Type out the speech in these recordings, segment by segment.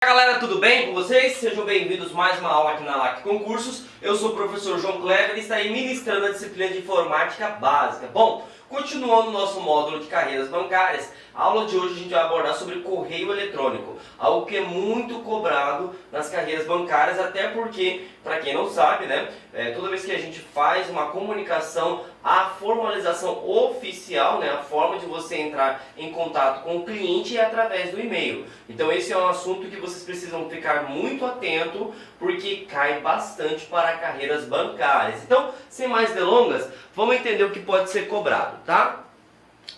Galera, tudo bem com vocês? Sejam bem-vindos a mais uma aula aqui na LAC Concursos. Eu sou o professor João Kleber e estarei ministrando a disciplina de Informática Básica. Bom, continuando o nosso módulo de carreiras bancárias, a aula de hoje a gente vai abordar sobre correio eletrônico, algo que é muito cobrado nas carreiras bancárias, até porque, para quem não sabe, né, toda vez que a gente faz uma comunicação, a formalização oficial, né, a forma de você entrar em contato com o cliente é através do e-mail. Então esse é um assunto que vocês precisam ficar muito atento, porque cai bastante para carreiras bancárias. Então, sem mais delongas, vamos entender o que pode ser cobrado, tá?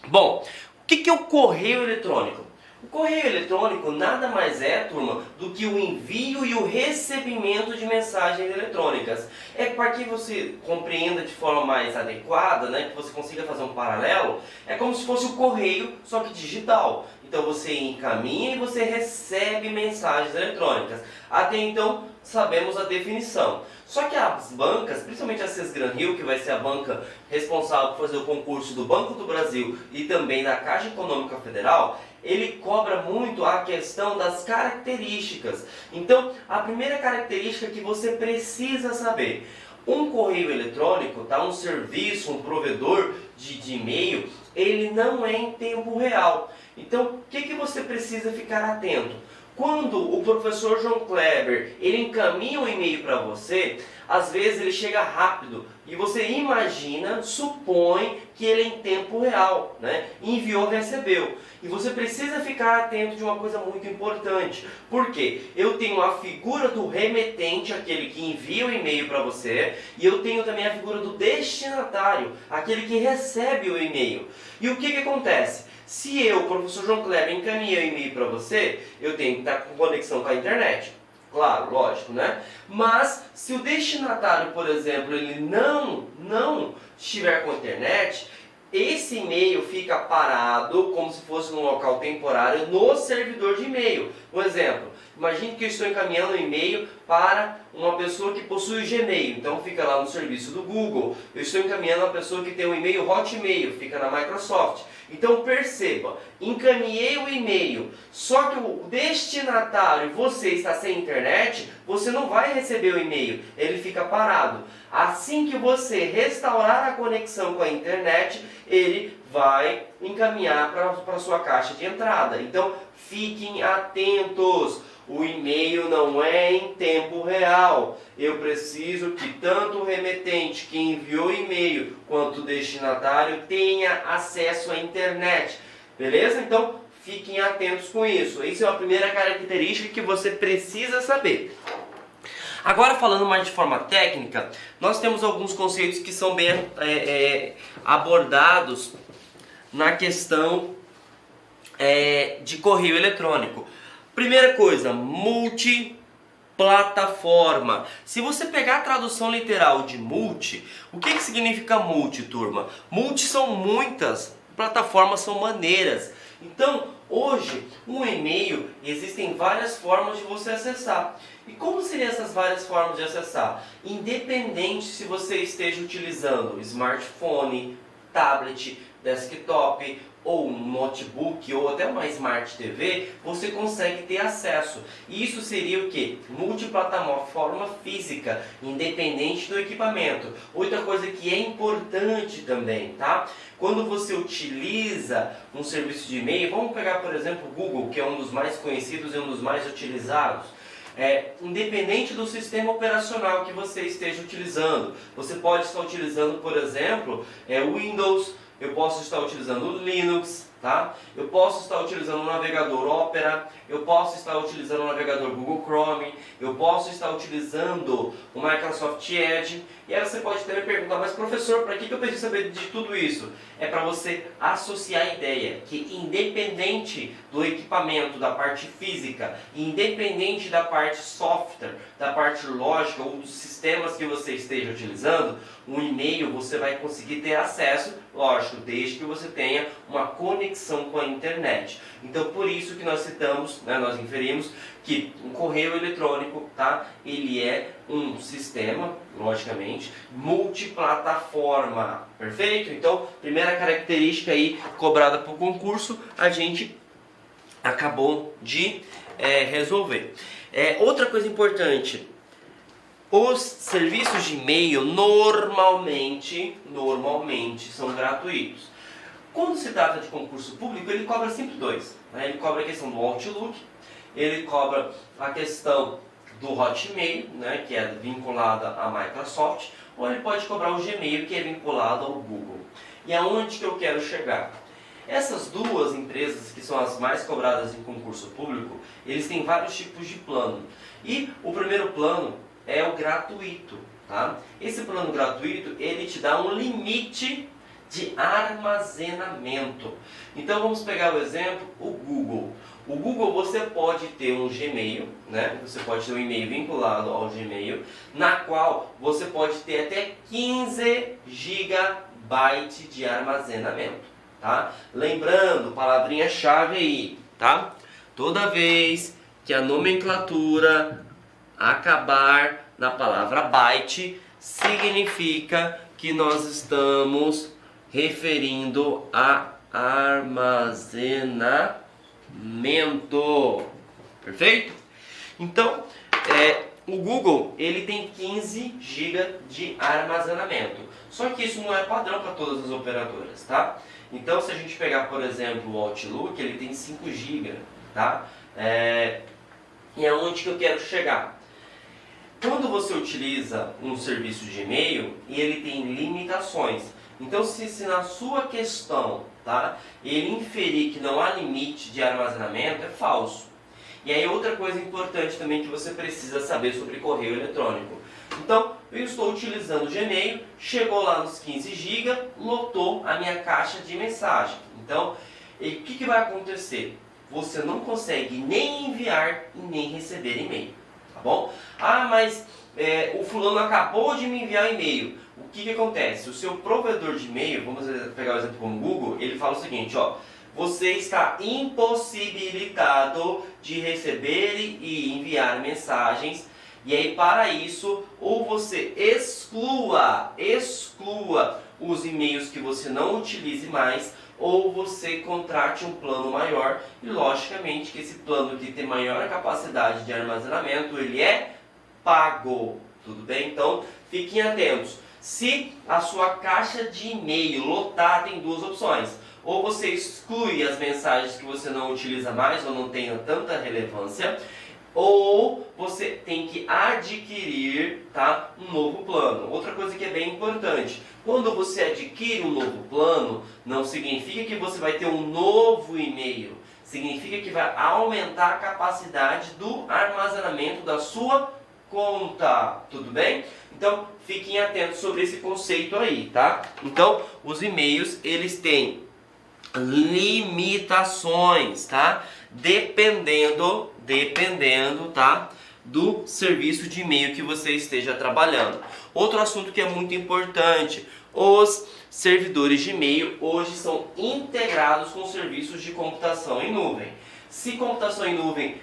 Bom, o que é o correio eletrônico? O correio eletrônico nada mais é, turma, do que o envio e o recebimento de mensagens eletrônicas. É para que você compreenda de forma mais adequada, né, que você consiga fazer um paralelo, é como se fosse o correio, só que digital. Então você encaminha e você recebe mensagens eletrônicas. Até então sabemos a definição. Só que as bancas, principalmente a Sesgran Rio, que vai ser a banca responsável por fazer o concurso do Banco do Brasil e também da Caixa Econômica Federal, ele cobra muito a questão das características. Então, a primeira característica que você precisa saber: um correio eletrônico, tá? Um serviço, um provedor de e-mail, ele não é em tempo real. Então, o que você precisa ficar atento? Quando o professor João Kleber ele encaminha um e-mail para você, às vezes ele chega rápido e você imagina, supõe que ele é em tempo real, né? Enviou, recebeu. E você precisa ficar atento de uma coisa muito importante. Por quê? Eu tenho a figura do remetente, aquele que envia o e-mail para você, e eu tenho também a figura do destinatário, aquele que recebe o e-mail. E o que acontece? Se eu, professor João Kleber, encaminhei o e-mail para você, eu tenho que estar com conexão com a internet. Claro, lógico, né? Mas se o destinatário, por exemplo, ele não estiver com a internet, esse e-mail fica parado como se fosse num local temporário no servidor de e-mail. Um exemplo, imagine que eu estou encaminhando um e-mail para uma pessoa que possui o Gmail, então fica lá no serviço do Google. Eu estou encaminhando uma pessoa que tem um e-mail Hotmail, fica na Microsoft. Então perceba, encaminhei o e-mail, só que o destinatário, você está sem internet, você não vai receber o e-mail, ele fica parado. Assim que você restaurar a conexão com a internet, ele vai encaminhar para a sua caixa de entrada. Então fiquem atentos. O e-mail não é em tempo real. Eu preciso que tanto o remetente que enviou o e-mail quanto o destinatário tenha acesso à internet. Beleza? Então fiquem atentos com isso. Essa é a primeira característica que você precisa saber. Agora, falando mais de forma técnica, nós temos alguns conceitos que são bem abordados na questão de correio eletrônico. Primeira coisa, multiplataforma. Se você pegar a tradução literal de multi, o que significa multi, turma? Multi são muitas, plataformas são maneiras. Então, hoje, um e-mail, existem várias formas de você acessar. E como seriam essas várias formas de acessar? Independente se você esteja utilizando smartphone, tablet, desktop, ou um notebook, ou até uma Smart TV, você consegue ter acesso. E isso seria o que? Multiplataforma física, independente do equipamento. Outra coisa que é importante também, tá? Quando você utiliza um serviço de e-mail, vamos pegar por exemplo o Google, que é um dos mais conhecidos e um dos mais utilizados. Independente do sistema operacional que você esteja utilizando, você pode estar utilizando, por exemplo, Windows, eu posso estar utilizando o Linux, tá? Eu posso estar utilizando o navegador Opera, eu posso estar utilizando o navegador Google Chrome, eu posso estar utilizando o Microsoft Edge. E aí você pode também perguntar, mas professor, para que eu preciso saber de tudo isso? É para você associar a ideia que independente do equipamento, da parte física, independente da parte software, da parte lógica ou dos sistemas que você esteja utilizando, um e-mail você vai conseguir ter acesso, lógico, desde que você tenha uma conexão com a internet. Então por isso que nós citamos, né, nós inferimos que um correio eletrônico, tá, ele é um sistema, logicamente, multiplataforma, perfeito? Então, primeira característica aí cobrada para o concurso, a gente acabou de resolver. Outra coisa importante, os serviços de e-mail normalmente são gratuitos. Quando se trata de concurso público, ele cobra sempre dois, né? Ele cobra a questão do Outlook, ele cobra a questão do Hotmail, né, que é vinculada à Microsoft, ou ele pode cobrar o Gmail, que é vinculado ao Google. E aonde que eu quero chegar? Essas duas empresas, que são as mais cobradas em concurso público, eles têm vários tipos de plano. E o primeiro plano é o gratuito, tá? Esse plano gratuito, ele te dá um limite de armazenamento. Então vamos pegar o exemplo, o Google. O Google, você pode ter um Gmail, né? Você pode ter um e-mail vinculado ao Gmail, na qual você pode ter até 15 GB de armazenamento, tá? Lembrando, palavrinha-chave aí, tá? Toda vez que a nomenclatura acabar na palavra byte, significa que nós estamos referindo a armazenamento. Perfeito? Então, o Google, ele tem 15 GB de armazenamento. Só que isso não é padrão para todas as operadoras, tá? Então, se a gente pegar, por exemplo, o Outlook, ele tem 5 GB, tá? E aonde que eu quero chegar? Quando você utiliza um serviço de e-mail, ele tem limitações. Então, se na sua questão, tá, ele inferir que não há limite de armazenamento, é falso. E aí outra coisa importante também que você precisa saber sobre correio eletrônico. Então, eu estou utilizando o Gmail, chegou lá nos 15 GB, lotou a minha caixa de mensagem. Então, o que vai acontecer? Você não consegue nem enviar e nem receber e-mail, tá bom? Ah, mas o fulano acabou de me enviar e-mail. O que acontece? O seu provedor de e-mail, vamos pegar o exemplo como o Google, ele fala o seguinte, ó, você está impossibilitado de receber e enviar mensagens, e aí para isso, ou você exclua os e-mails que você não utilize mais, ou você contrate um plano maior, e logicamente que esse plano que tem maior capacidade de armazenamento, ele é pago, tudo bem? Então, fiquem atentos. Se a sua caixa de e-mail lotar, tem duas opções. Ou você exclui as mensagens que você não utiliza mais ou não tenha tanta relevância, ou você tem que adquirir, tá, um novo plano. Outra coisa que é bem importante, quando você adquire um novo plano, não significa que você vai ter um novo e-mail. Significa que vai aumentar a capacidade do armazenamento da sua conta, tudo bem? Então, fiquem atentos sobre esse conceito aí, tá? Então, os e-mails, eles têm limitações, tá? Dependendo, tá? Do serviço de e-mail que você esteja trabalhando. Outro assunto que é muito importante, os servidores de e-mail hoje são integrados com serviços de computação em nuvem. Se computação em nuvem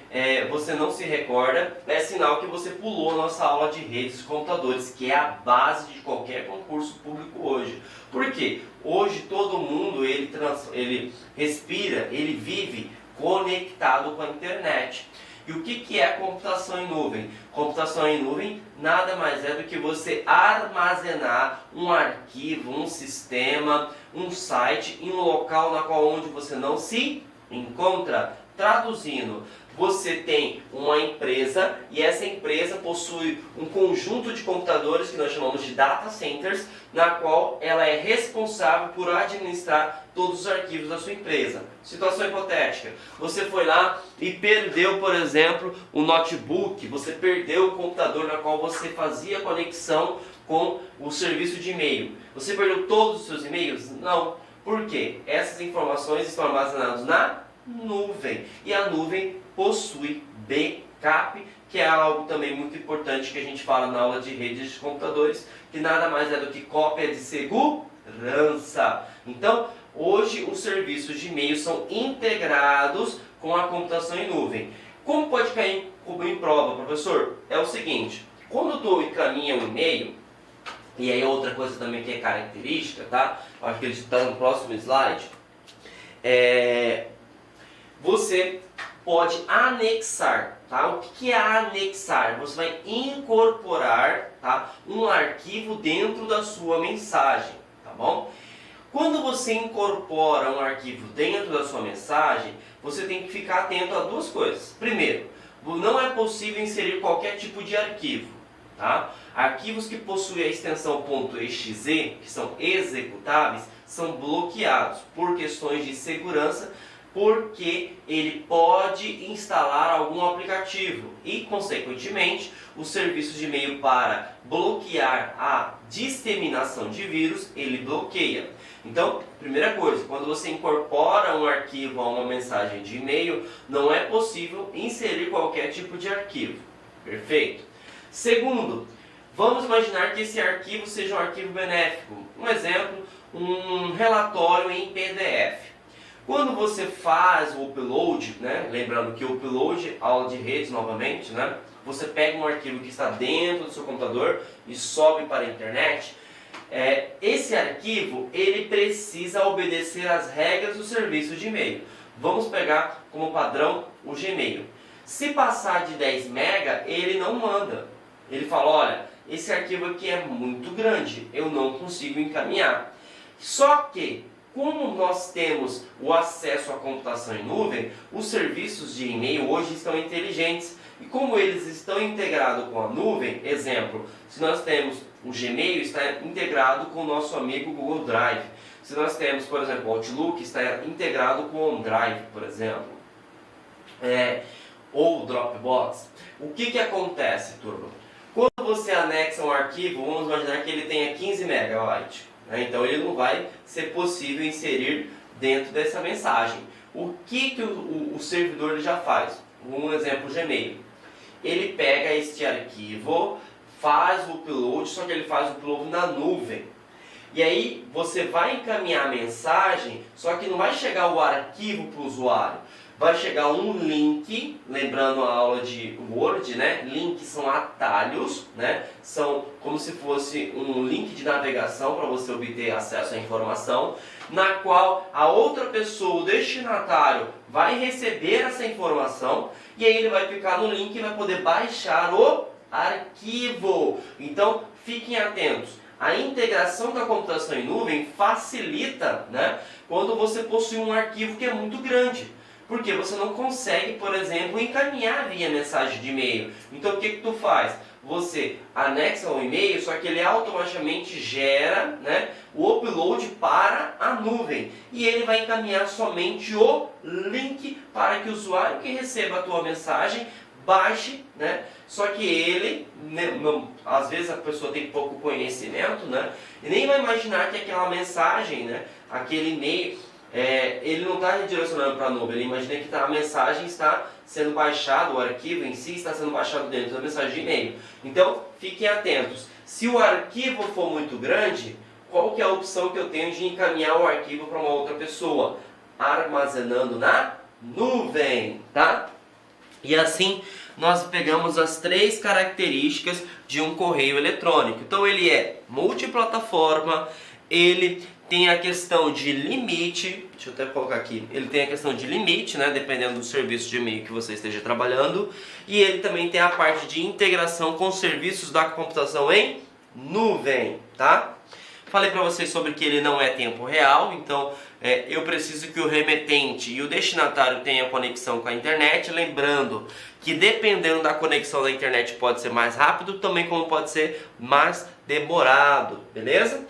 você não se recorda, é sinal que você pulou a nossa aula de redes de computadores, que é a base de qualquer concurso público hoje. Por quê? Hoje todo mundo ele respira, ele vive conectado com a internet. E o que é a computação em nuvem? Computação em nuvem nada mais é do que você armazenar um arquivo, um sistema, um site em um local na qual onde você não se encontra. Traduzindo, você tem uma empresa e essa empresa possui um conjunto de computadores que nós chamamos de data centers, na qual ela é responsável por administrar todos os arquivos da sua empresa. Situação hipotética, você foi lá e perdeu, por exemplo, o notebook, você perdeu o computador na qual você fazia conexão com o serviço de e-mail. Você perdeu todos os seus e-mails? Não. Por quê? Essas informações estão armazenadas na nuvem, e a nuvem possui backup, que é algo também muito importante que a gente fala na aula de redes de computadores, que nada mais é do que cópia de segurança. Então, hoje os serviços de e-mail são integrados com a computação em nuvem. Como pode cair em prova, professor? É o seguinte, quando tu encaminha um e-mail, e aí outra coisa também que é característica, tá? Acho que ele está no próximo slide. Você pode anexar, tá? O que é anexar? Você vai incorporar, tá, um arquivo dentro da sua mensagem, tá bom? Quando você incorpora um arquivo dentro da sua mensagem, você tem que ficar atento a duas coisas. Primeiro, não é possível inserir qualquer tipo de arquivo, tá? Arquivos que possuem a extensão .exe, que são executáveis, são bloqueados por questões de segurança, porque ele pode instalar algum aplicativo e, consequentemente, os serviços de e-mail para bloquear a disseminação de vírus, ele bloqueia. Então, primeira coisa, quando você incorpora um arquivo a uma mensagem de e-mail, não é possível inserir qualquer tipo de arquivo. Perfeito? Segundo, vamos imaginar que esse arquivo seja um arquivo benéfico. Um exemplo, um relatório em PDF. Quando você faz o upload, né, lembrando que o upload, aula de redes novamente, né, você pega um arquivo que está dentro do seu computador e sobe para a internet, esse arquivo ele precisa obedecer às regras do serviço de e-mail. Vamos pegar como padrão o Gmail. Se passar de 10 MB, ele não manda. Ele fala, olha, esse arquivo aqui é muito grande, eu não consigo encaminhar. Só que, como nós temos o acesso à computação em nuvem, os serviços de e-mail hoje estão inteligentes. E como eles estão integrados com a nuvem, exemplo, se nós temos o Gmail, está integrado com o nosso amigo Google Drive. Se nós temos, por exemplo, o Outlook, está integrado com o OneDrive, por exemplo. Ou o Dropbox. O que acontece, turma? Quando você anexa um arquivo, vamos imaginar que ele tenha 15 MB. Então ele não vai ser possível inserir dentro dessa mensagem. O que o servidor ele já faz? Um exemplo, o Gmail. Ele pega este arquivo, faz o upload, só que ele faz o upload na nuvem. E aí você vai encaminhar a mensagem, só que não vai chegar o arquivo para o usuário. Vai chegar um link, lembrando a aula de Word, né? Links são atalhos, né? São como se fosse um link de navegação para você obter acesso à informação, na qual a outra pessoa, o destinatário, vai receber essa informação e aí ele vai clicar no link e vai poder baixar o arquivo. Então, fiquem atentos. A integração da computação em nuvem facilita, né, quando você possui um arquivo que é muito grande. Porque você não consegue, por exemplo, encaminhar via mensagem de e-mail. Então o que tu faz? Você anexa o e-mail, só que ele automaticamente gera, né, o upload para a nuvem. E ele vai encaminhar somente o link para que o usuário que receba a tua mensagem baixe, né? Só que ele, às vezes a pessoa tem pouco conhecimento, né, e nem vai imaginar que aquela mensagem, né, aquele e-mail, ele não está redirecionando para a nuvem, ele imagina que a mensagem está sendo baixada, o arquivo em si está sendo baixado dentro da mensagem de e-mail. Então, fiquem atentos. Se o arquivo for muito grande, qual que é a opção que eu tenho de encaminhar o arquivo para uma outra pessoa? Armazenando na nuvem, tá? E assim, nós pegamos as 3 características de um correio eletrônico. Então, ele é multiplataforma, ele tem a questão de limite, deixa eu até colocar aqui, ele tem a questão de limite, né, dependendo do serviço de e-mail que você esteja trabalhando, e ele também tem a parte de integração com serviços da computação em nuvem, tá? Falei para vocês sobre que ele não é tempo real, então eu preciso que o remetente e o destinatário tenham conexão com a internet, lembrando que dependendo da conexão da internet pode ser mais rápido, também como pode ser mais demorado, beleza?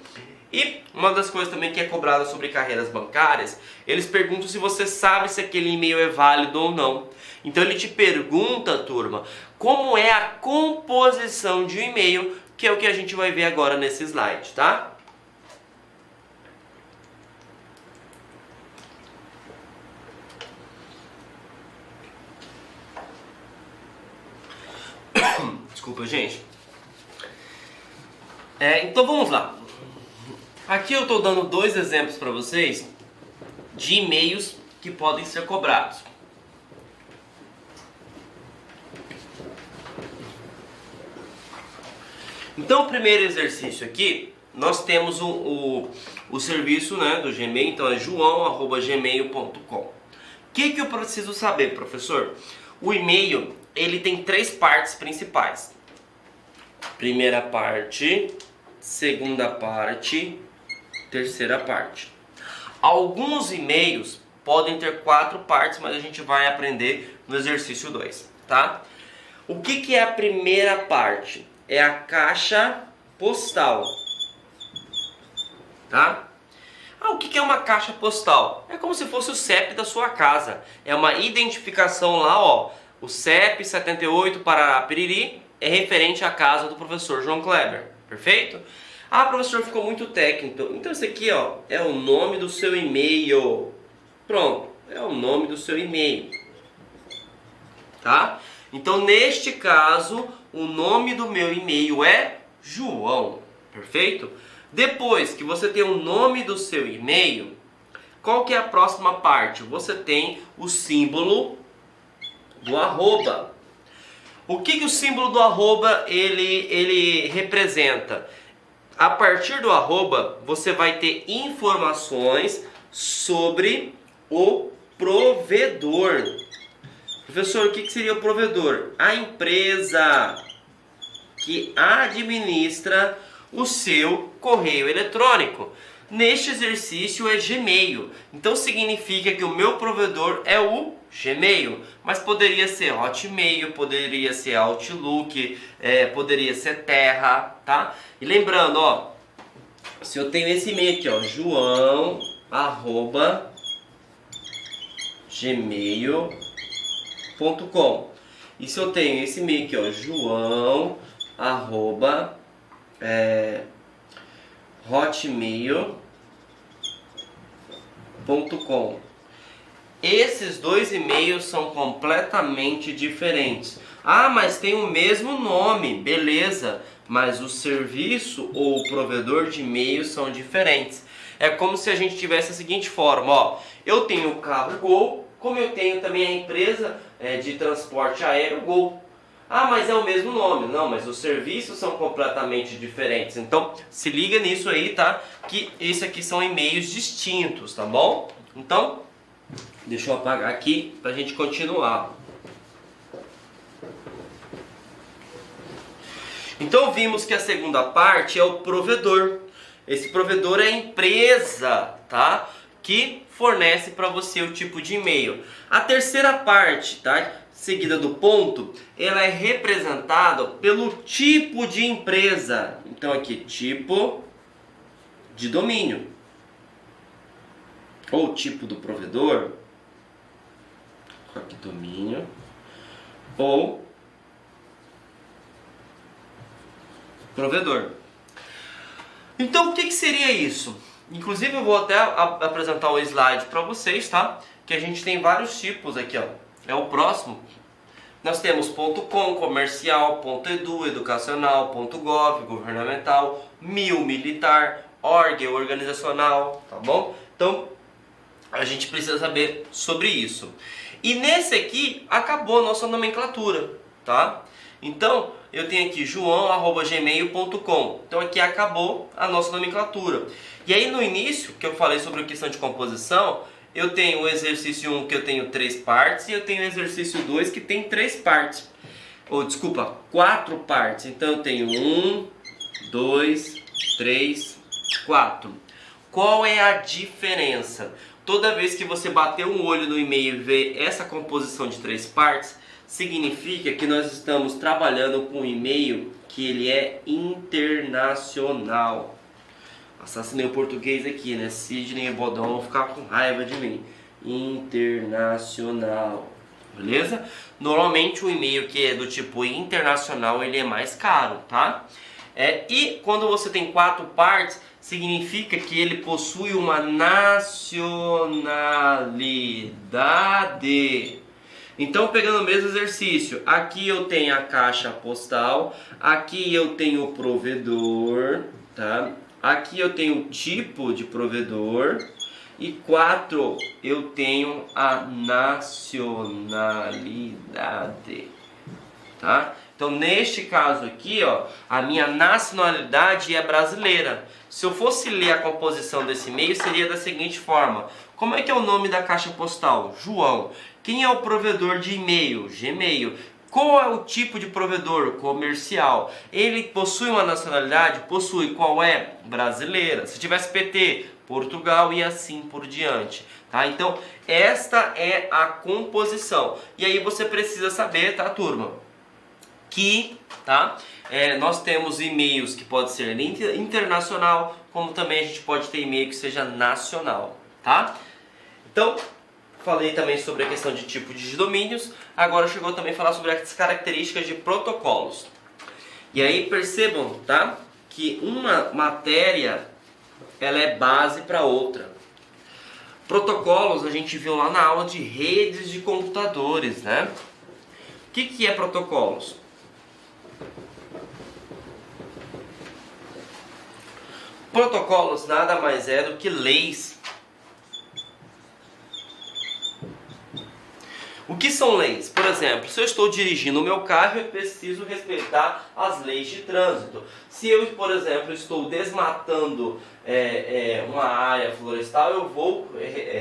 E uma das coisas também que é cobrada sobre carreiras bancárias, eles perguntam se você sabe se aquele e-mail é válido ou não. Então ele te pergunta, turma, como é a composição de um e-mail, que é o que a gente vai ver agora nesse slide, tá? Desculpa, gente. Então vamos lá. Aqui eu estou dando 2 exemplos para vocês de e-mails que podem ser cobrados. Então o primeiro exercício aqui, nós temos o serviço, né, do Gmail, então é joão@gmail.com. que eu preciso saber, professor? O e-mail, ele tem 3 partes principais. Primeira parte, segunda parte, terceira parte. Alguns e-mails podem ter 4 partes, mas a gente vai aprender no exercício 2, tá? O que é a primeira parte? É a caixa postal, tá? O que é uma caixa postal? É como se fosse o CEP da sua casa. É uma identificação lá, ó. O CEP 78 Parará Piriri é referente à casa do professor João Kleber. Perfeito? Professor, ficou muito técnico. Então esse aqui, ó, é o nome do seu e-mail. Pronto, é o nome do seu e-mail. Tá? Então, neste caso, o nome do meu e-mail é João. Perfeito? Depois que você tem o nome do seu e-mail, qual que é a próxima parte? Você tem o símbolo do arroba. O que o símbolo do arroba ele representa? A partir do arroba, você vai ter informações sobre o provedor. Professor, o que seria o provedor? A empresa que administra o seu correio eletrônico. Neste exercício é Gmail. Então significa que o meu provedor é o Gmail. Mas poderia ser Hotmail, poderia ser Outlook, poderia ser Terra, tá? E lembrando, ó, se eu tenho esse e-mail aqui, ó, joão@gmail.com. E se eu tenho esse e-mail aqui, ó, hotmail.com. Esses dois e-mails são completamente diferentes. Mas tem o mesmo nome, beleza, mas o serviço ou o provedor de e-mails são diferentes. É como se a gente tivesse a seguinte forma, ó, eu tenho o carro Gol, como eu tenho também a empresa de transporte aéreo Gol. Mas é o mesmo nome. Não, mas os serviços são completamente diferentes. Então, se liga nisso aí, tá? Que esse aqui são e-mails distintos, tá bom? Então, deixa eu apagar aqui pra gente continuar. Então, vimos que a segunda parte é o provedor. Esse provedor é a empresa, tá? Que fornece para você o tipo de e-mail. A terceira parte, tá? Seguida do ponto, ela é representada pelo tipo de empresa. Então aqui, tipo de domínio. Ou tipo do provedor. Aqui, domínio. Ou provedor. Então o que seria isso? Inclusive eu vou até apresentar o slide para vocês, tá? Que a gente tem vários tipos aqui, ó. É o próximo. Nós temos .com, comercial, .edu, educacional, .gov, governamental, militar, org, organizacional, tá bom? Então, a gente precisa saber sobre isso. E nesse aqui, acabou a nossa nomenclatura, tá? Então, eu tenho aqui joão@gmail.com. Então, aqui acabou a nossa nomenclatura. E aí, no início, que eu falei sobre a questão de composição, eu tenho o exercício 1 que eu tenho 3 partes e eu tenho o exercício 2 que tem 3 partes. 4 partes. Então eu tenho 1, 2, 3, 4. Qual é a diferença? Toda vez que você bater um olho no e-mail e ver essa composição de 3 partes, significa que nós estamos trabalhando com um e-mail que ele é internacional. Assassinei o português aqui, né? Sidney e Bodão vão ficar com raiva de mim. Internacional. Beleza? Normalmente o e-mail que é do tipo internacional, ele é mais caro, tá? E quando você tem 4 partes, significa que ele possui uma nacionalidade. Então, pegando o mesmo exercício, aqui eu tenho a caixa postal, aqui eu tenho o provedor, tá? Aqui eu tenho o tipo de provedor e 4 eu tenho a nacionalidade, tá? Então, neste caso aqui, ó, a minha nacionalidade é brasileira. Se eu fosse ler a composição desse e-mail, seria da seguinte forma. Como é que é o nome da caixa postal? João. Quem é o provedor de e-mail? Gmail. Qual é o tipo de provedor? Comercial. Ele possui uma nacionalidade? Possui. Qual é? Brasileira. Se tivesse PT, Portugal e assim por diante. Tá? Então, esta é a composição. E aí você precisa saber, tá, turma? Que, tá? Nós temos e-mails que pode ser internacional, como também a gente pode ter e-mail que seja nacional, tá? Então, falei também sobre a questão de tipo de domínios, agora chegou também a falar sobre as características de protocolos. E aí percebam, tá? Que uma matéria, ela é base para outra. Protocolos a gente viu lá na aula de redes de computadores, né? O que é protocolos? Protocolos nada mais é do que leis. O que são leis? Por exemplo, se eu estou dirigindo o meu carro, eu preciso respeitar as leis de trânsito. Se eu, por exemplo, estou desmatando uma área florestal, eu vou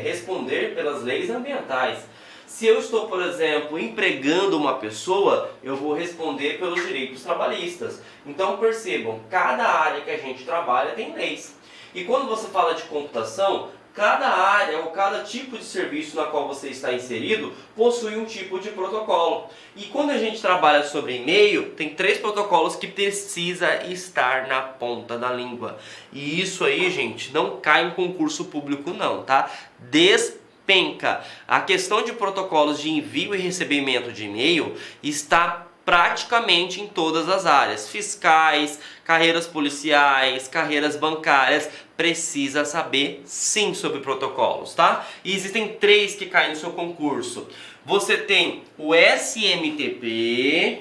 responder pelas leis ambientais. Se eu estou, por exemplo, empregando uma pessoa, eu vou responder pelos direitos trabalhistas. Então percebam, cada área que a gente trabalha tem leis. E quando você fala de computação, cada área ou cada tipo de serviço na qual você está inserido possui um tipo de protocolo. E quando a gente trabalha sobre e-mail, tem 3 protocolos que precisa estar na ponta da língua. E isso aí, gente, não cai em concurso público não, tá? Despenca. A questão de protocolos de envio e recebimento de e-mail está praticamente em todas as áreas. Fiscais, carreiras policiais, carreiras bancárias, precisa saber sim sobre protocolos, tá? E existem 3 que caem no seu concurso. Você tem o SMTP,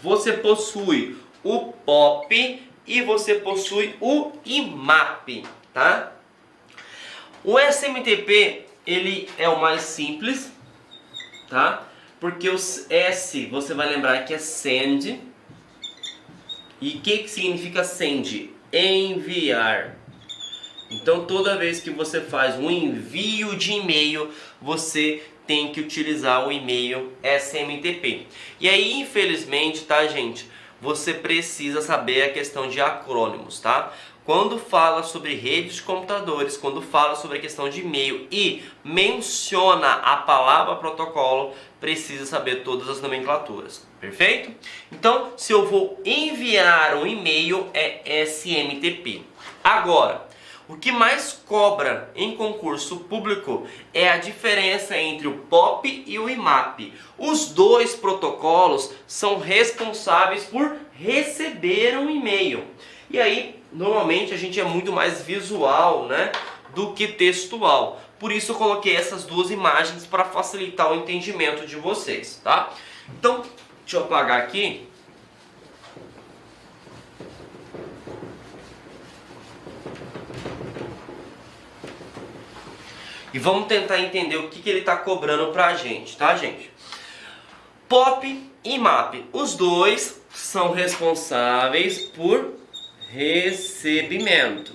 você possui o POP e você possui o IMAP, tá? O SMTP, ele é o mais simples, tá? Porque o S, você vai lembrar que é send. E o que significa send? Enviar. Então, toda vez que você faz um envio de e-mail, você tem que utilizar o e-mail SMTP. E aí, infelizmente, tá, gente? Você precisa saber a questão de acrônimos, tá? Quando fala sobre redes de computadores, quando fala sobre a questão de e-mail e menciona a palavra protocolo, precisa saber todas as nomenclaturas, perfeito? Então, se eu vou enviar um e-mail, é SMTP. Agora, o que mais cobra em concurso público é a diferença entre o POP e o IMAP. Os 2 protocolos são responsáveis por receber um e-mail. E aí, normalmente a gente é muito mais visual, né, do que textual. Por isso eu coloquei essas 2 imagens para facilitar o entendimento de vocês, tá? Então, deixa eu apagar aqui. E vamos tentar entender o que ele está cobrando pra gente, tá, gente? POP e IMAP, os 2 são responsáveis por recebimento.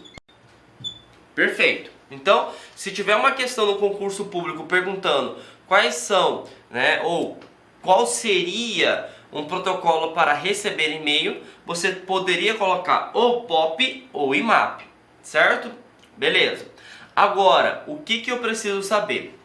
Perfeito. Então, se tiver uma questão no concurso público perguntando quais são, né, ou qual seria um protocolo para receber e-mail, você poderia colocar ou POP ou IMAP, certo? Beleza. Agora, o que eu preciso saber?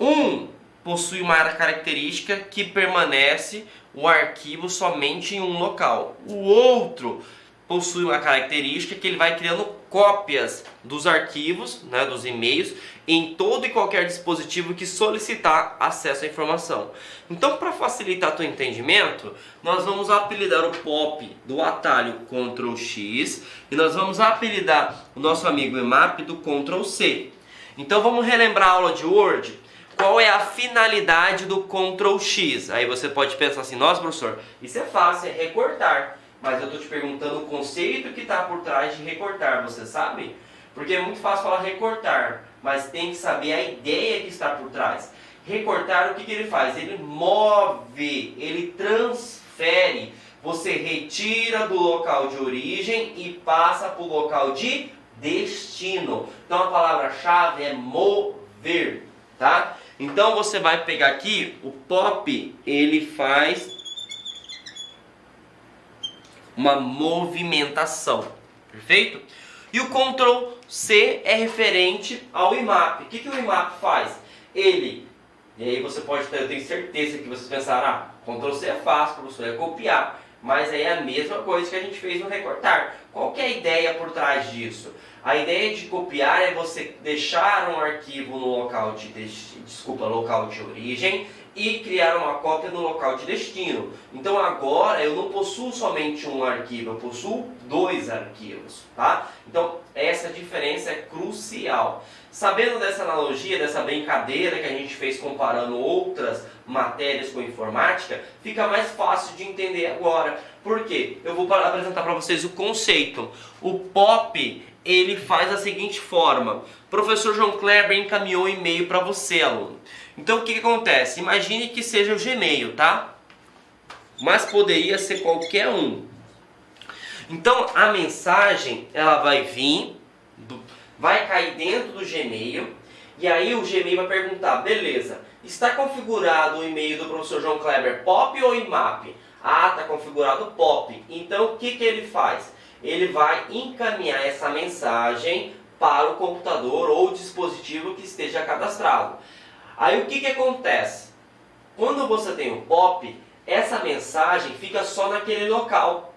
Um possui uma característica que permanece o arquivo somente em um local. O outro possui uma característica que ele vai criando cópias dos arquivos, né, dos e-mails, em todo e qualquer dispositivo que solicitar acesso à informação. Então, para facilitar o entendimento, nós vamos apelidar o POP do atalho Ctrl X e nós vamos apelidar o nosso amigo IMAP do Ctrl C. Então, vamos relembrar a aula de Word? Qual é a finalidade do Ctrl X? Aí você pode pensar assim, nossa professor, isso é fácil, é recortar. Mas eu estou te perguntando o conceito que está por trás de recortar, você sabe? Porque é muito fácil falar recortar, mas tem que saber a ideia que está por trás. Recortar, o que ele faz? Ele move, ele transfere você retira do local de origem e passa para o local de destino. Então a palavra-chave é mover, tá? Então você vai pegar aqui, o POP, ele faz uma movimentação, perfeito? E o Ctrl C é referente ao IMAP. O que o IMAP faz? E aí você pode ter, eu tenho certeza que vocês pensaram, Ctrl C é fácil, professor, é copiar. Mas aí é a mesma coisa que a gente fez no recortar. Qual que é a ideia por trás disso? A ideia de copiar é você deixar um arquivo no local de origem e criar uma cópia no local de destino. Então agora eu não possuo somente um arquivo, eu possuo 2 arquivos, tá? Então essa diferença é crucial. Sabendo dessa analogia, dessa brincadeira que a gente fez comparando outras matérias com informática, fica mais fácil de entender agora. Por quê? Eu vou apresentar para vocês o conceito. O POP, ele faz da seguinte forma. Professor João Kleber encaminhou um e-mail para você, aluno. Então o que acontece? Imagine que seja o Gmail, tá? Mas poderia ser qualquer um. Então a mensagem, ela vai vir, vai cair dentro do Gmail, e aí o Gmail vai perguntar, beleza, está configurado o e-mail do professor João Kleber POP ou IMAP? Ah, está configurado POP. Então o que ele faz? Ele vai encaminhar essa mensagem para o computador ou dispositivo que esteja cadastrado. Aí o que acontece? Quando você tem o POP, essa mensagem fica só naquele local.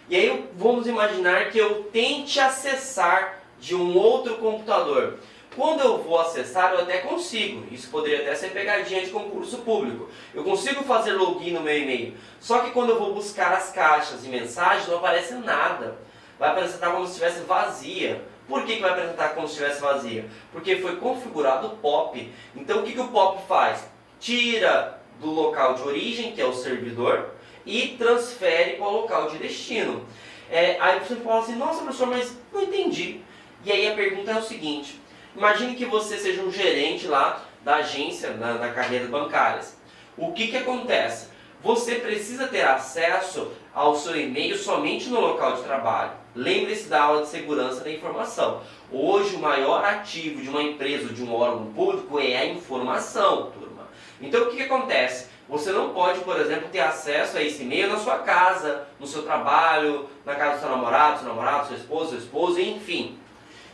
E aí vamos imaginar que eu tente acessar de um outro computador. Quando eu vou acessar, eu até consigo. Isso poderia até ser pegadinha de concurso público. Eu consigo fazer login no meu e-mail. Só que quando eu vou buscar as caixas de mensagens, não aparece nada. Vai apresentar como se estivesse vazia. Por que vai apresentar como se estivesse vazia? Porque foi configurado o POP. Então o que o POP faz? Tira do local de origem, que é o servidor, e transfere para o local de destino. Aí você fala assim, nossa professor, mas não entendi. E aí a pergunta é o seguinte, imagine que você seja um gerente lá da agência, na carreira bancárias. O que acontece? Você precisa ter acesso ao seu e-mail somente no local de trabalho. Lembre-se da aula de segurança da informação. Hoje o maior ativo de uma empresa ou de um órgão público é a informação, turma. Então o que acontece? Você não pode, por exemplo, ter acesso a esse e-mail na sua casa, no seu trabalho, na casa do seu namorado, sua esposa, seu esposo, enfim.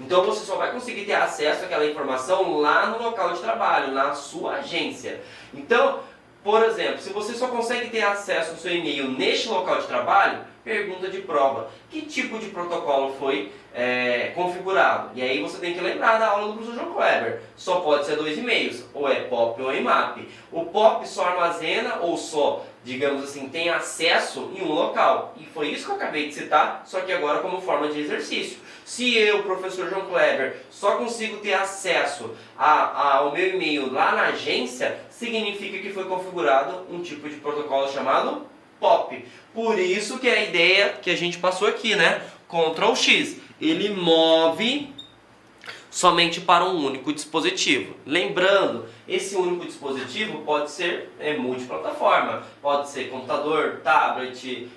Então você só vai conseguir ter acesso àquela informação lá no local de trabalho, na sua agência. Então, por exemplo, se você só consegue ter acesso ao seu e-mail neste local de trabalho, pergunta de prova, que tipo de protocolo foi configurado? E aí você tem que lembrar da aula do professor João Kleber. Só pode ser 2 e-mails, ou é POP ou IMAP. O POP só armazena ou só, digamos assim, tem acesso em um local. E foi isso que eu acabei de citar, só que agora como forma de exercício. Se eu, professor João Kleber, só consigo ter acesso ao meu e-mail lá na agência, significa que foi configurado um tipo de protocolo chamado POP. Por isso que é a ideia que a gente passou aqui, né? Ctrl X. Ele move somente para um único dispositivo. Lembrando, esse único dispositivo pode ser multiplataforma. Pode ser computador, tablet,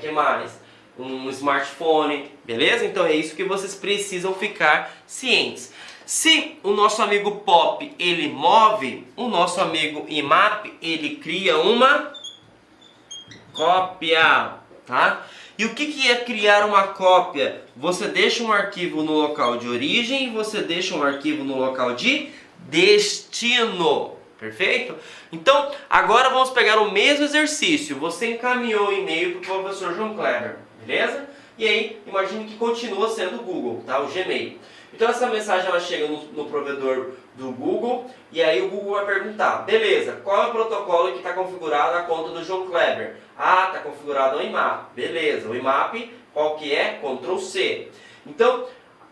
que mais? Um smartphone, beleza? Então é isso que vocês precisam ficar cientes. Se o nosso amigo POP ele move, o nosso amigo IMAP ele cria uma cópia, tá? E o que é criar uma cópia? Você deixa um arquivo no local de origem e você deixa um arquivo no local de destino. Perfeito? Então, agora vamos pegar o mesmo exercício. Você encaminhou o e-mail para o professor João Kleber, beleza? E aí, imagine que continua sendo o Google, tá? O Gmail. Então essa mensagem ela chega no provedor do Google e aí o Google vai perguntar, beleza, qual é o protocolo que está configurado na conta do João Kleber? Ah, está configurado o IMAP. Beleza, o IMAP qual que é? Ctrl C. Então,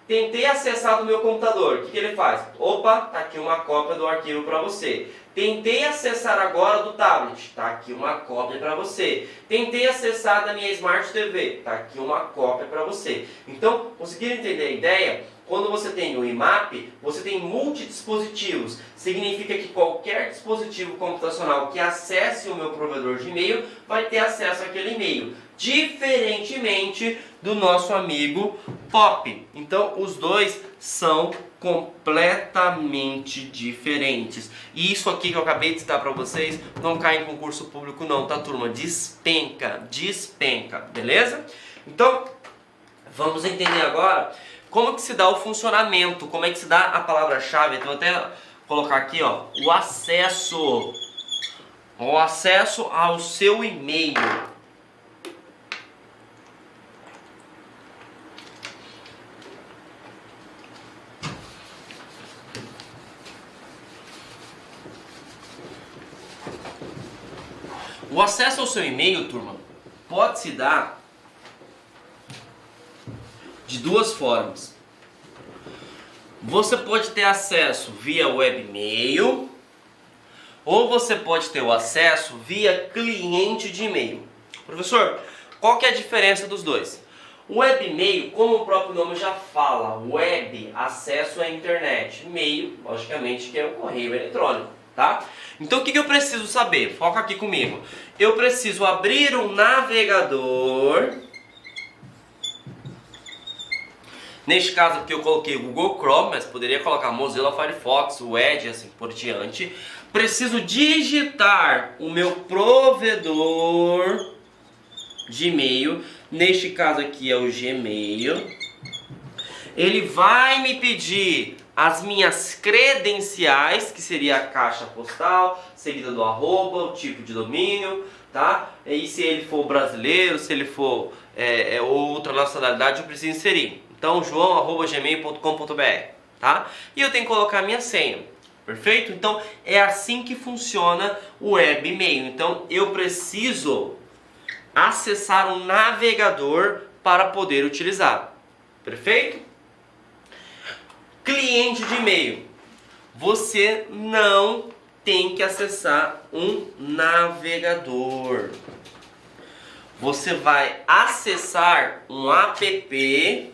tentei acessar do meu computador, o que ele faz? Opa, está aqui uma cópia do arquivo para você. Tentei acessar agora do tablet, está aqui uma cópia para você. Tentei acessar da minha Smart TV, está aqui uma cópia para você. Então, conseguiram entender a ideia? Quando você tem o IMAP, você tem multidispositivos. Significa que qualquer dispositivo computacional que acesse o meu provedor de e-mail vai ter acesso àquele e-mail. Diferentemente do nosso amigo POP. Então, os dois são completamente diferentes. E isso aqui que eu acabei de citar para vocês não cai em concurso público não, tá, turma? Despenca, despenca, beleza? Então, vamos entender agora como que se dá o funcionamento, como é que se dá a palavra-chave. Então, vou até colocar aqui, ó, o acesso ao seu e-mail. O acesso ao seu e-mail, turma, pode se dar de duas formas. Você pode ter acesso via webmail, ou você pode ter o acesso via cliente de e-mail. Professor, qual que é a diferença dos dois? O webmail, como o próprio nome já fala, web, acesso à internet, e-mail, logicamente, que é o correio eletrônico. Tá? Então o que eu preciso saber? Foca aqui comigo. Eu preciso abrir um navegador. Neste caso aqui eu coloquei o Google Chrome, mas poderia colocar Mozilla Firefox, o Edge, assim por diante. Preciso digitar o meu provedor de e-mail. Neste caso aqui é o Gmail. Ele vai me pedir as minhas credenciais, que seria a caixa postal, seguida do arroba, o tipo de domínio, tá? E se ele for brasileiro, se ele for outra nacionalidade, eu preciso inserir. Então, joão@gmail.com.br, tá? E eu tenho que colocar a minha senha, perfeito? Então, é assim que funciona o webmail. Então, eu preciso acessar um navegador para poder utilizar, perfeito? Cliente de e-mail. Você não tem que acessar um navegador. Você vai acessar um app.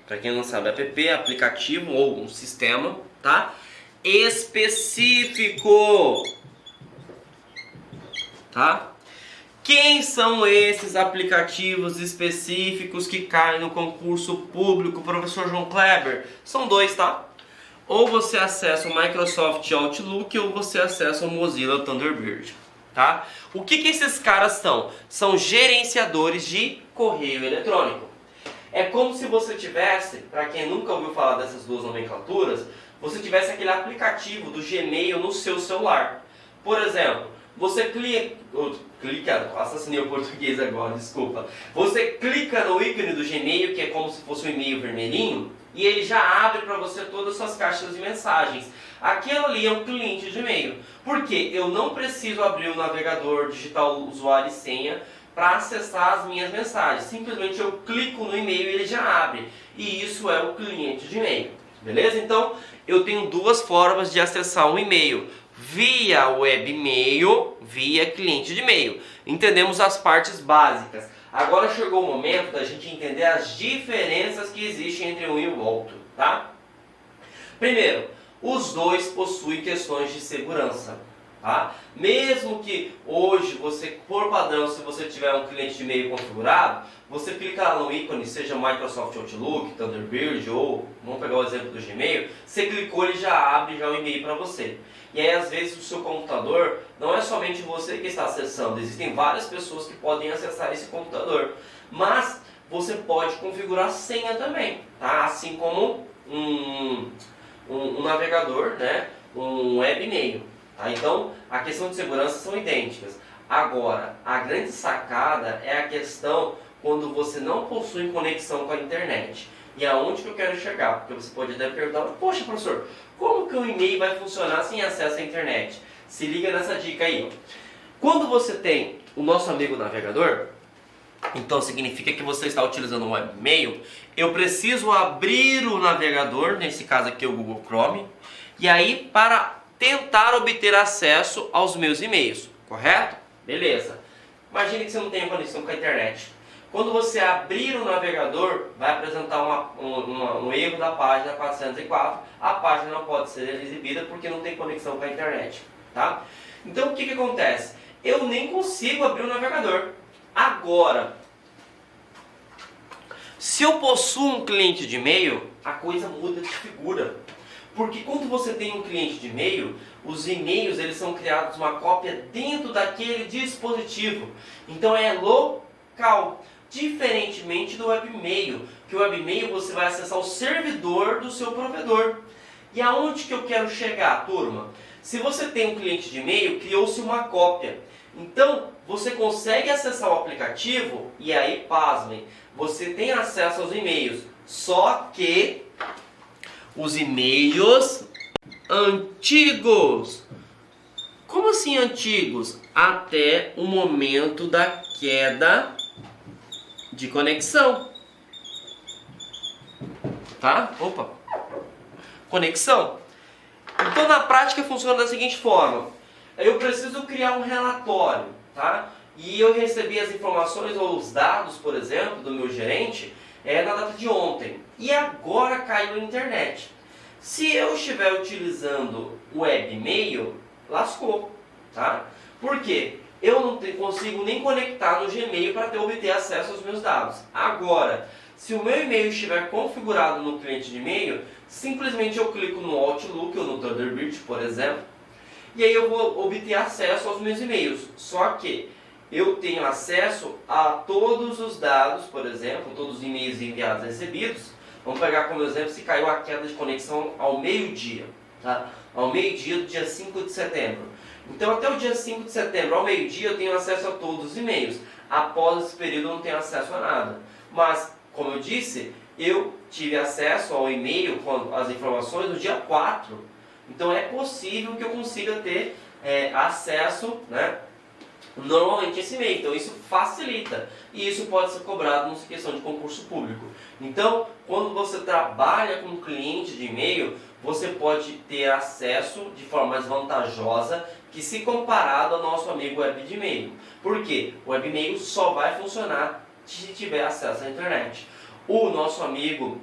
Para quem não sabe, app é aplicativo ou um sistema, tá? Específico. Tá? Quem são esses aplicativos específicos que caem no concurso público, professor João Kleber? São dois, tá? Ou você acessa o Microsoft Outlook ou você acessa o Mozilla Thunderbird, tá? O que esses caras são? São gerenciadores de correio eletrônico. É como se você tivesse, para quem nunca ouviu falar dessas duas nomenclaturas, você tivesse aquele aplicativo do Gmail no seu celular. Por exemplo, você assassinei o português agora, desculpa. Você clica no ícone do Gmail, que é como se fosse um e-mail vermelhinho, e ele já abre para você todas as suas caixas de mensagens. Aquilo ali é um cliente de e-mail. Por quê? Eu não preciso abrir o navegador, digitar o usuário e senha para acessar as minhas mensagens. Simplesmente eu clico no e-mail e ele já abre. E isso é o cliente de e-mail. Beleza? Então, eu tenho duas formas de acessar um e-mail. Via webmail, via cliente de e-mail. Entendemos as partes básicas. Agora chegou o momento da gente entender as diferenças que existem entre um e o outro, tá? Primeiro, os dois possuem questões de segurança, tá? Mesmo que hoje você, por padrão, se você tiver um cliente de e-mail configurado, você clica lá no ícone, seja Microsoft Outlook, Thunderbird ou, vamos pegar o exemplo do Gmail, você clicou, ele já abre já o e-mail para você. E aí, às vezes, o seu computador não é somente você que está acessando, existem várias pessoas que podem acessar esse computador. Mas você pode configurar senha também, tá? Assim como um navegador, né? Um webmail. Tá? Então, a questão de segurança são idênticas. Agora, a grande sacada é a questão quando você não possui conexão com a internet. E aonde que eu quero chegar? Porque você pode até perguntar, poxa, professor, como que o e-mail vai funcionar sem acesso à internet? Se liga nessa dica aí. Quando você tem o nosso amigo navegador, então significa que você está utilizando um webmail, eu preciso abrir o navegador, nesse caso aqui é o Google Chrome, e aí para tentar obter acesso aos meus e-mails, correto? Beleza. Imagine que você não tem conexão com a internet. Quando você abrir o navegador, vai apresentar um erro da página 404. A página não pode ser exibida porque não tem conexão com a internet. Tá? Então o que acontece? Eu nem consigo abrir o navegador. Agora, se eu possuo um cliente de e-mail, a coisa muda de figura. Porque quando você tem um cliente de e-mail, os e-mails eles são criados uma cópia dentro daquele dispositivo. Então é local. Diferentemente do webmail, que o webmail você vai acessar o servidor do seu provedor. E aonde que eu quero chegar, turma? Se você tem um cliente de e-mail, criou-se uma cópia. Então, você consegue acessar o aplicativo e aí, pasmem, você tem acesso aos e-mails. Só que os e-mails antigos. Como assim antigos? Até o momento da queda de conexão. Tá? Opa. Conexão. Então na prática funciona da seguinte forma. Eu preciso criar um relatório, tá? E eu recebi as informações ou os dados, por exemplo, do meu gerente na data de ontem. E agora caiu na internet. Se eu estiver utilizando o webmail, lascou, tá? Por quê? Eu não consigo nem conectar no Gmail para obter acesso aos meus dados. Agora, se o meu e-mail estiver configurado no cliente de e-mail, simplesmente eu clico no Outlook ou no Thunderbird, por exemplo, e aí eu vou obter acesso aos meus e-mails. Só que eu tenho acesso a todos os dados, por exemplo, todos os e-mails enviados e recebidos. Vamos pegar como exemplo se caiu a queda de conexão ao meio-dia, tá? Ao meio-dia do dia 5 de setembro. Então até o dia 5 de setembro, ao meio-dia, eu tenho acesso a todos os e-mails. Após esse período eu não tenho acesso a nada. Mas, como eu disse, eu tive acesso ao e-mail com as informações no dia 4. Então é possível que eu consiga ter acesso, né, normalmente esse e-mail. Então isso facilita. E isso pode ser cobrado numa questão de concurso público. Então, quando você trabalha com um cliente de e-mail, você pode ter acesso de forma mais vantajosa que se comparado ao nosso amigo web de e-mail. Por quê? O webmail só vai funcionar se tiver acesso à internet. O nosso amigo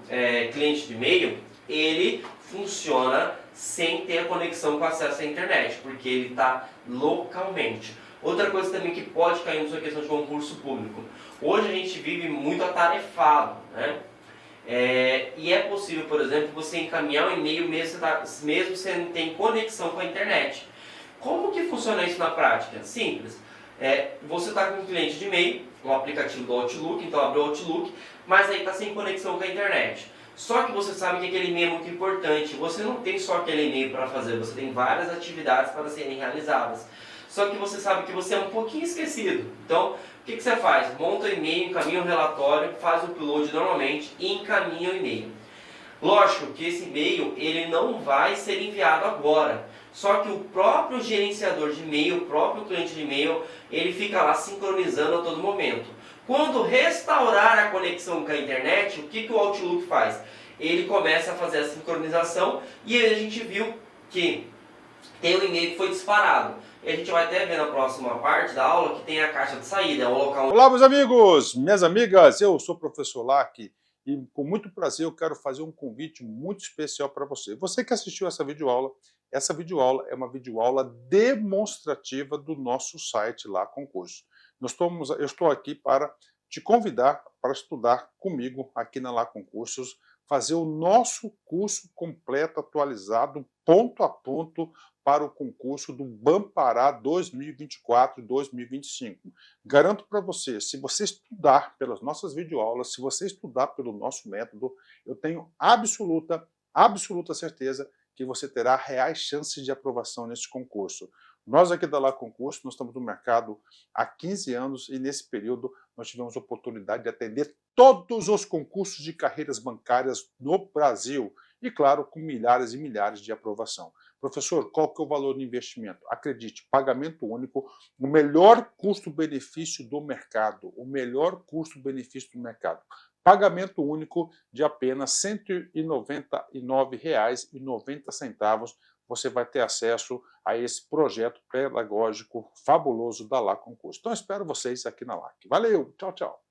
cliente de e-mail, ele funciona sem ter a conexão com acesso à internet, porque ele está localmente. Outra coisa também que pode cair na sua questão de concurso público. Hoje a gente vive muito atarefado, né? E é possível, por exemplo, você encaminhar um e-mail mesmo você não tem conexão com a internet. Como que funciona isso na prática? Simples. Você está com um cliente de e-mail, um aplicativo do Outlook, então abre o Outlook, mas aí está sem conexão com a internet. Só que você sabe que aquele e-mail é muito importante. Você não tem só aquele e-mail para fazer, você tem várias atividades para serem realizadas. Só que você sabe que você é um pouquinho esquecido. Então, o que você faz? Monta o e-mail, encaminha o relatório, faz o upload normalmente e encaminha o e-mail. Lógico que esse e-mail ele não vai ser enviado agora. Só que o próprio gerenciador de e-mail, o próprio cliente de e-mail, ele fica lá sincronizando a todo momento. Quando restaurar a conexão com a internet, o que o Outlook faz? Ele começa a fazer a sincronização e aí a gente viu que tem um e-mail que foi disparado. E a gente vai até ver na próxima parte da aula que tem a caixa de saída, é um local... Olá, meus amigos, minhas amigas, eu sou o professor Lac e com muito prazer eu quero fazer um convite muito especial para você. Você que assistiu essa videoaula é uma videoaula demonstrativa do nosso site lá, Concurso. Eu estou aqui para te convidar para estudar comigo aqui na Lá Concursos, fazer o nosso curso completo, atualizado, ponto a ponto, para o concurso do Bampará 2024-2025. Garanto para você, se você estudar pelas nossas videoaulas, se você estudar pelo nosso método, eu tenho absoluta certeza que você terá reais chances de aprovação nesse concurso. Nós aqui da Lá Concurso, nós estamos no mercado há 15 anos e nesse período nós tivemos a oportunidade de atender todos os concursos de carreiras bancárias no Brasil e, claro, com milhares e milhares de aprovação. Professor, qual que é o valor do investimento? Acredite, pagamento único, o melhor custo-benefício do mercado, o melhor custo-benefício do mercado. Pagamento único de apenas R$ 199,90. Você vai ter acesso a esse projeto pedagógico fabuloso da Lá Concurso. Então, espero vocês aqui na LAC. Valeu, tchau, tchau.